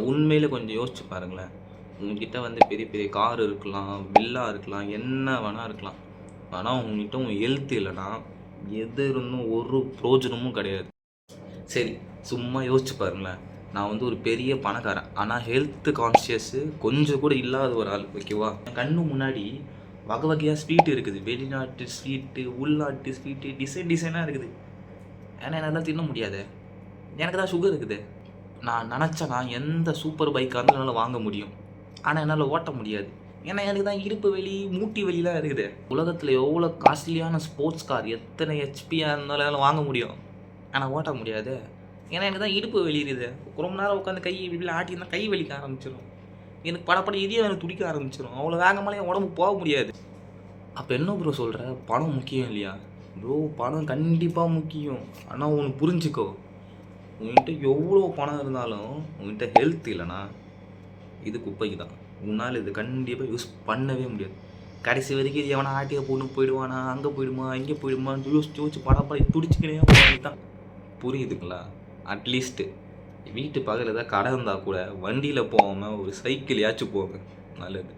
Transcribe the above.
உண்மையிலே கொஞ்சம் யோசிச்சு பாருங்களேன். உங்ககிட்ட வந்து பெரிய பெரிய கார் இருக்கலாம், வில்லா இருக்கலாம், என்ன வேணா இருக்கலாம். ஆனா உங்ககிட்ட உங்க ஹெல்த் இல்லைன்னா எது இருந்தும் ஒரு பிரயோஜனமும் கிடையாது. சரி, சும்மா யோசிச்சு பாருங்களேன். நான் வந்து ஒரு பெரிய பணக்காரன். ஆனால் ஹெல்த் கான்ஷியஸு கொஞ்சம் கூட இல்லாத ஒரு ஆள், ஓகேவா? என் கண்ணு முன்னாடி வகை வகையாக ஸ்வீட் இருக்குது. வெளிநாட்டு ஸ்வீட்டு, உள்நாட்டு ஸ்வீட்டு, டிசைன் டிசைனாக இருக்குது. ஏன்னா என்னால் தின்ன முடியாது. எனக்கு தான் சுகர் இருக்குது. நான் நினச்சேன்னா எந்த சூப்பர் பைக்காக இருந்தாலும் என்னால் வாங்க முடியும். ஆனால் என்னால் ஓட்ட முடியாது. ஏன்னா எனக்கு தான் இடுப்பு வலி, மூட்டி வலிலாம் இருக்குது. உலகத்தில் எவ்வளோ காஸ்ட்லியான ஸ்போர்ட்ஸ் கார், எத்தனை ஹெச்பியாக இருந்தாலும் என்னால் வாங்க முடியும். ஆனால் ஓட்ட முடியாது. ஏன்னா எனக்கு தான் இடுப்பு வலி இருக்குது. ரொம்ப நேரம் உட்காந்து கை இப்படி ஆட்டியிருந்தால் கை வலிக்க ஆரம்பிச்சிடும். எனக்கு படப்பட இதயம் எனக்கு துடிக்க ஆரம்பிச்சிடும். அவ்வளோ வேகமாலே என் உடம்பு போக முடியாது. அப்போ என்ன ப்ரோ சொல்கிற? பணம் முக்கியம் இல்லையா? ப்ரோ, பணம் கண்டிப்பாக முக்கியம். ஆனால் ஒன்று புரிஞ்சுக்கோ, உங்கள்கிட்ட எவ்வளோ பணம் இருந்தாலும் உங்கள்கிட்ட ஹெல்த் இல்லைனா இது குப்பைக்கு தான். உன்னால் இது கண்டிப்பாக யூஸ் பண்ணவே முடியாது. கடைசி வரைக்கும் இது எவனா ஆட்டியை போட்டு போயிடுவானா, அங்கே போயிடுமா, இங்கே போயிடுமான்னு யோசிச்சு படப்பட துடிச்சுக்கினே தான். புரியுதுங்களா? அட்லீஸ்ட்டு வீட்டு பக்கத்தில் ஏதாவது கடை இருந்தால் கூட வண்டியில் போகாமல் ஒரு சைக்கிளையாச்சும் போங்க, நல்லது.